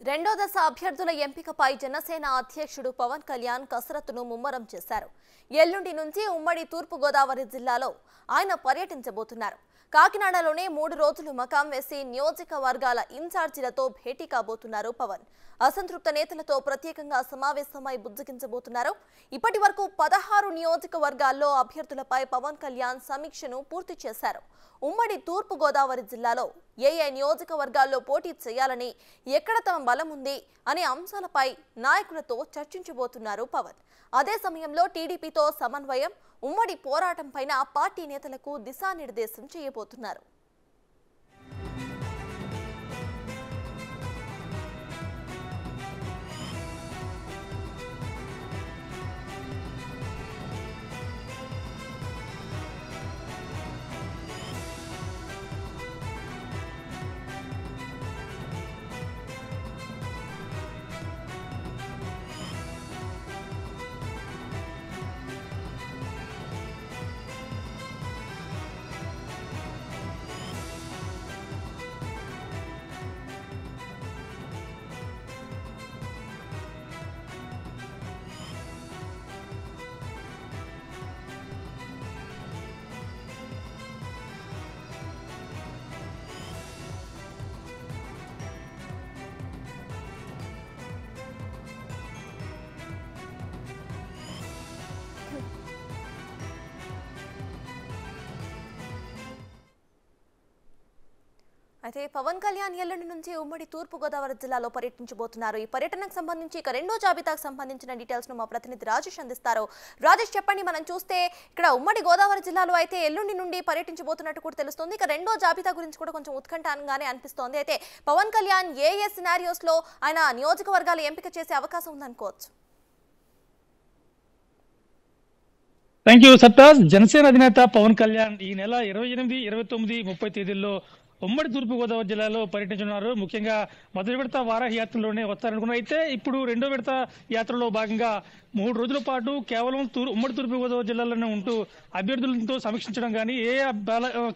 రెండో దశ అభ్యర్థుల ఎంపికపై జనసేన అధ్యక్షుడు పవన్ కళ్యాణ్ కసరత్తును ముమ్మరం చేశారు. ఎల్లుండి నుంచి ఉమ్మడి తూర్పు గోదావరి జిల్లాలో ఆయన పర్యటించబోతున్నారు. కాకినాడలోనే 3 రోజులు మకాం వేసి నియోజకవర్గాల ఇన్ఛార్జీలతో భేటీ కాబోతున్నారు పవన్. అసంతృప్త నేతలతో ప్రత్యేకంగా సమావేశమై బుజ్జగించబోతున్నారు. ఇప్పటి వరకు 16 నియోజకవర్గాల్లో అభ్యర్థులపై పవన్ కళ్యాణ్ సమీక్షను పూర్తి చేశారు. ఉమ్మడి తూర్పు గోదావరి జిల్లాలో ఏ నియోజకవర్గాల్లో పోటీ చేయాలని, ఎక్కడ తమ బలం ఉంది అనే అంశాలపై నాయకులతో చర్చించబోతున్నారు పవన్. అదే సమయంలో టీడీపీతో సమన్వయం, ఉమ్మడి పోరాటంపైన పార్టీ నేతలకు దిశానిర్దేశం చేయబోతున్నారు. అయితే పవన్ కళ్యాణ్ ఎల్లుండి నుంచి ఉమ్మడి తూర్పు గోదావరి జిల్లాలో పర్యటించబోతున్నారు. ఈ పర్యటనకు సంబంధించి రెండో జాబితాకు సంబంధించిన డీటెయిల్స్ ను మా ప్రతినిధి రాజేష్ అందిస్తారు. రాజేష్, చెప్పండి. మనం చూస్తే ఇక్కడ ఉమ్మడి గోదావరి జిల్లాలో అయితే ఎల్లుండి నుండి పర్యటించబోతున్నట్టు కూడా తెలుస్తుంది. ఇక రెండో జాబితా గురించి కూడా కొంచెం ఉత్కంఠంగానే అనిపిస్తోంది. అయితే పవన్ కళ్యాణ్ ఏ సినారియోస్ లో ఆయన నియోజకవర్గాలు ఎంపిక చేసే అవకాశం ఉందనుకోవచ్చు? థ్యాంక్ యూ సత్తాజ్. జనసేన అధినేత పవన్ కళ్యాణ్ ఈ నెల 28, 29, 30 తేదీల్లో ఉమ్మడి తూర్పు గోదావరి జిల్లాలో పర్యటించనున్నారు. ముఖ్యంగా మొదటి విడత వారాహి యాత్రలోనే వస్తారనుకున్నారు. అయితే ఇప్పుడు రెండో విడత యాత్రలో భాగంగా 3 రోజుల పాటు కేవలం ఉమ్మడి తూర్పు గోదావరి జిల్లాలోనే ఉంటూ అభ్యర్థులతో సమీక్షించడం కానీ, ఏ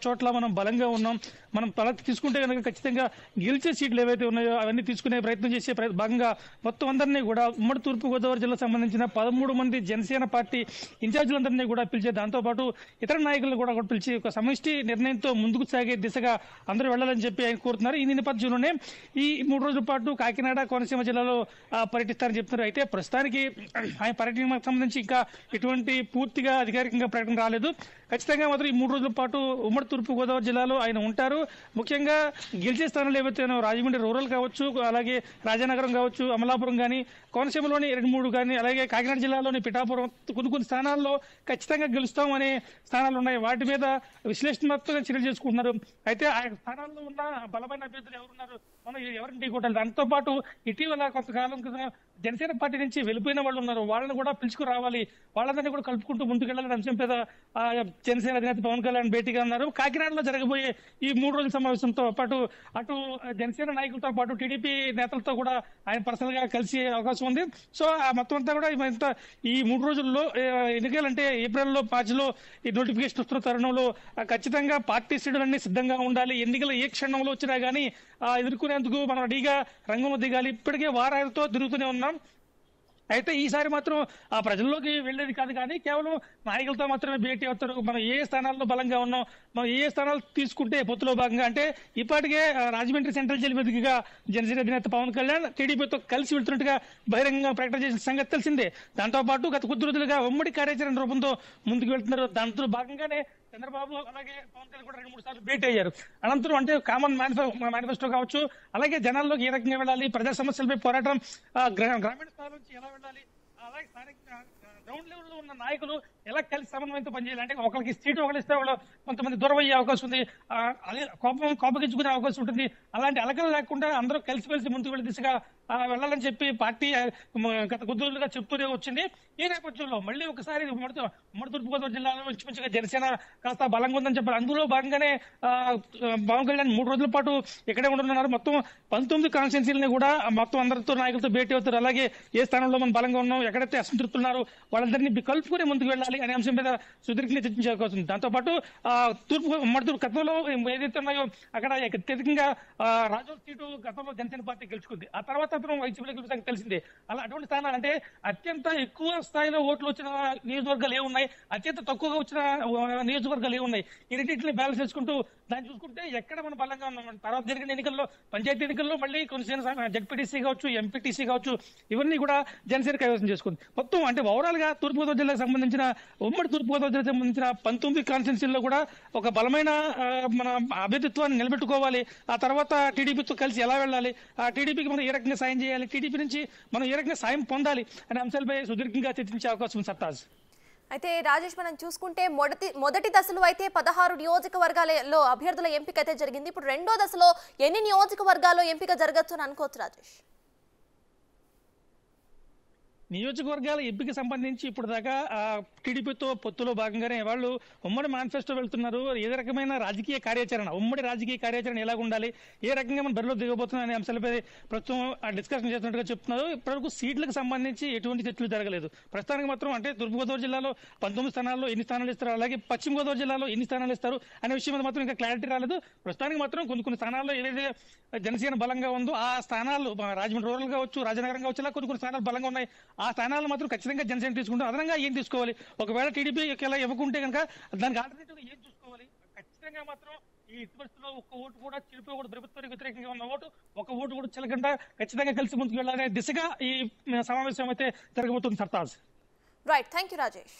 చోట్ల మనం బలంగా ఉన్నాం, మనం తీసుకుంటే కనుక ఖచ్చితంగా గెలిచే సీట్లు ఏవైతే ఉన్నాయో అవన్నీ తీసుకునే ప్రయత్నం చేసే భాగంగా మొత్తం అందరినీ కూడా ఉమ్మడి తూర్పు గోదావరి జిల్లాకు సంబంధించిన 13 మంది జనసేన పార్టీ ఇన్ఛార్జీలందరినీ కూడా పిలిచే, దాంతోపాటు ఇతర నాయకులను కూడా పిలిచి ఒక సమిష్టి నిర్ణయంతో ముందుకు సాగే దిశగా అందరూ వెళ్లాలని చెప్పి ఆయన కోరుతున్నారు. ఈ నేపథ్యంలోనే ఈ 3 రోజుల పాటు కాకినాడ, కోనసీమ జిల్లాలో పర్యటిస్తారని చెప్తున్నారు. అయితే ప్రస్తుతానికి ఆయన పర్యటనకు సంబంధించి ఇంకా ఎటువంటి పూర్తిగా అధికారికంగా ప్రకటన రాలేదు. ఖచ్చితంగా మాత్రం ఈ 3 రోజుల పాటు ఉమ్మడి తూర్పు గోదావరి జిల్లాలో ఆయన ఉంటారు. ముఖ్యంగా గెలిచే స్థానాలు ఏవైతే రాజమండ్రి రూరల్ కావచ్చు, అలాగే రాజానగరం కావచ్చు, అమలాపురం కానీ, కోనసీమలోని 2-3 కానీ, అలాగే కాకినాడ జిల్లాలోని పిఠాపురం కొన్ని స్థానాల్లో ఖచ్చితంగా గెలుస్తాం అనే స్థానాలు ఉన్నాయి. వాటి మీద విశ్లేషణాత్మకంగా చర్యలు చేసుకుంటున్నారు. అయితే ఆ స్థానాల్లో ఉన్న బలమైన అభ్యర్థులు ఎవరున్నారు, మనం ఎవరిని ఢీకొట్టాలి. దాంతో పాటు ఇటీవల కొంతకాలం క్రితం జనసేన పార్టీ నుంచి వెళ్ళిపోయిన వాళ్ళు ఉన్నారు, వాళ్ళని కూడా పిలుచుకురావాలి, వాళ్ళందరినీ కూడా కలుపుకుంటూ ముందుకు వెళ్ళాలని అంశం మీద జనసేన అధినేత పవన్ కళ్యాణ్ భేటీగా ఉన్నారు. కాకినాడలో జరగబోయే ఈ 3 రోజుల సమావేశంతో పాటు అటు జనసేన నాయకులతో పాటు టీడీపీ నేతలతో కూడా ఆయన పర్సనల్ గా కలిసి అవకాశం ఉంది. సో ఆ మొత్తం అంతా కూడా ఈ 3 రోజుల్లో ఎన్నికలంటే ఏప్రిల్లో, మార్చిలో ఈ నోటిఫికేషన్ వస్తున్న తరుణంలో ఖచ్చితంగా పార్టీ శ్రేణులన్నీ సిద్ధంగా ఉండాలి. ఎన్నికలు ఏ క్షణంలో వచ్చినా కానీ ఎదుర్కొనేందుకు మనం రెడీగా రంగంలో దిగాలి. ఇప్పటికే వారాలతో తిరుగుతూనే ఉన్నాం. అయితే ఈసారి మాత్రం ఆ ప్రజల్లోకి వెళ్లేది కాదు, కానీ కేవలం నాయకులతో మాత్రమే భేటీ అవుతారు. మనం ఏ స్థానాల్లో బలంగా ఉన్నాం, మనం ఏ స్థానాలు తీసుకుంటే పొత్తులో భాగంగా, అంటే ఇప్పటికే రాజమండ్రి సెంట్రల్ జైలు మీదుగా జనసేన అధినేత పవన్ కళ్యాణ్ టీడీపీతో కలిసి వెళ్తున్నట్టుగా బహిరంగంగా ప్రకటన చేసిన సంగతి తెలిసిందే. దాంతో పాటు గత కొద్ది రోజులుగా ఉమ్మడి కార్యాచరణ రూపంతో ముందుకు వెళ్తున్నారు. దాంతో భాగంగానే చంద్రబాబు అలాగే పవన్ కళ్యాణ్ కూడా 2-3 సార్లు భేటీ అయ్యారు. అనంతరం అంటే కామన్ మేనిఫెస్టో కావచ్చు, అలాగే జనాల్లోకి ఏ రకంగా వెళ్ళాలి, ప్రజా సమస్యలపై పోరాటం గ్రామీణ స్థాయి నుంచి ఎలా వెళ్ళాలి, అలాగే స్థానిక గ్రౌండ్ లెవెల్లో ఉన్న నాయకులు ఎలా కలిసి సమన్వయంతో పనిచేయాలి. అంటే ఒకరికి సీటు ఒకరిస్తే వాళ్ళు కొంతమంది దూరం అయ్యే అవకాశం ఉంది, అదే కోపగించుకునే అవకాశం ఉంటుంది. అలాంటి అలకలు లేకుండా అందరూ కలిసి ముందుకు వెళ్ళే దిశగా వెళ్ళాలని చెప్పి పార్టీ గత కొద్ది రోజులుగా చెప్తూనే వచ్చింది. ఈ నేపథ్యంలో మళ్ళీ ఒకసారి ఉమ్మడి తూర్పు గోదావరి జిల్లాలో మంచిగా జనసేన కాస్త బలంగా ఉందని చెప్పారు. అందులో భాగంగానే పవన్ కళ్యాణ్ 3 రోజుల పాటు ఇక్కడే ఉంటున్నారు. మొత్తం 19 కాన్స్టిట్యున్సీలని కూడా మొత్తం అందరితో నాయకులతో భేటీ అవుతారు. అలాగే ఏ స్థానంలో మనం బలంగా ఉన్నాం, ఎక్కడైతే అసంతృప్తున్నారు వాళ్ళందరినీ కలుపుకుని ముందుకు వెళ్ళాలి అనే అంశం మీద సుదీర్ఘంగా చర్చించే అవకాశం ఉంది. దాంతో పాటు ఉమ్మడి తూర్పు గతంలో ఏదైతే ఉన్నాయో అక్కడ అత్యధికంగా రాజోల్ సీటు గతంలో జనసేన పార్టీ గెలుచుకుంది. ఆ తర్వాత అతను వైసీపీలో గెలిచిన తెలిసిందే. అలా అటువంటి స్థానాలు అంటే అత్యంత ఎక్కువ స్థాయిలో ఓట్లు వచ్చిన నియోజకవర్గాలు ఏమున్నాయి, అత్యంత తక్కువగా వచ్చిన నియోజకవర్గాలు ఏమున్నాయి, ఈ రెండింటిని బ్యాలెన్స్ చేసుకుంటూ దాన్ని చూసుకుంటే ఎక్కడ మనం బలంగా ఉన్నాం. తర్వాత జరిగిన ఎన్నికల్లో, పంచాయతీ ఎన్నికల్లో మళ్ళీ కొన్ని జడ్పీటీసీ కావచ్చు, ఎంపీటీసీ కావచ్చు, ఇవన్నీ కూడా జనసేన కైవసం చేసుకుంది. మొత్తం అంటే ఓవరాల్ గా తూర్పుగోదావరి జిల్లాకు సంబంధించిన, ఉమ్మడి తూర్పుగోదావరి జిల్లాకు సంబంధించిన 19 కాన్స్టిట్యున్సీల్లో కూడా ఒక బలమైన మన అభ్యర్థిత్వాన్ని నిలబెట్టుకోవాలి. ఆ తర్వాత టీడీపీతో కలిసి ఎలా వెళ్ళాలి, ఆ టీడీపీకి మనం ఏ రకంగా సాయం చేయాలి, టీడీపీ నుంచి మనం ఏ రకంగా సాయం పొందాలి అనే అంశాలపై సుదీర్ఘంగా చర్చించే అవకాశం ఉంది సర్తాజ్. అయితే రాజేష్, మనం చూసుకుంటే మొదటి దశలో అయితే 16 నియోజకవర్గాలలో అభ్యర్థుల ఎంపిక అయితే జరిగింది. ఇప్పుడు రెండో దశలో ఎన్ని నియోజకవర్గాల్లో ఎంపిక జరగచ్చు అని అనుకోవచ్చు రాజేష్? నియోజకవర్గాల ఎంపిక సంబంధించి ఇప్పుడు దాకా టీడీపీతో పొత్తులో భాగంగానే వాళ్ళు ఉమ్మడి మేనిఫెస్టో వెళ్తున్నారు. ఏ రకమైన రాజకీయ కార్యాచరణ, ఉమ్మడి రాజకీయ కార్యాచరణ ఎలా ఉండాలి, ఏ రకంగా మనం బరిలో దిగబోతున్నాం అనే అంశాలపై ప్రస్తుతం డిస్కషన్ చేస్తున్నట్టుగా చెప్తున్నారు. ఇప్పటివరకు సీట్లకు సంబంధించి ఎటువంటి చర్చలు జరగలేదు. ప్రస్తుతానికి మాత్రం అంటే తూర్పుగోదావరి జిల్లాలో 19 స్థానాల్లో ఎన్ని స్థానాలు ఇస్తారు, అలాగే పశ్చిమ గోదావరి జిల్లాలో ఎన్ని స్థానాలు ఇస్తారు అనే విషయం మీద మాత్రం ఇంకా క్లారిటీ రాలేదు. ప్రస్తుతానికి మాత్రం కొన్ని స్థానాల్లో ఏదైతే జనసేన బలంగా ఉందో ఆ స్థానాలు రాజమండ్రి రూరల్ కావచ్చు, రాజనగరం కావచ్చు, ఇలా కొన్ని స్థానాలు బలంగా ఉన్నాయి. ఆ స్థానాలు మాత్రం ఖచ్చితంగా జనసేన తీసుకుంటాం. అదనంగా ఏం తీసుకోవాలి, ఒకవేళ టీడీపీ ఇలా ఇవ్వకుంటే కనుక దానికి ఆల్టర్నేటివ్ ఏం చూసుకోవాలి, ఖచ్చితంగా మాత్రం ఈ పరిస్థితిలో ఒక్క ఓటు కూడా చిరిపోకూడదు. ప్రభుత్వానికి వ్యతిరేకంగా ఉన్న ఓటు, ఒక ఓటు కూడా చిలకుండా ఖచ్చితంగా కలిసి ముందుకు వెళ్ళాలనే దిశగా ఈ సమావేశం అయితే జరగబోతుంది Sartaj. Right, thank you Rajesh.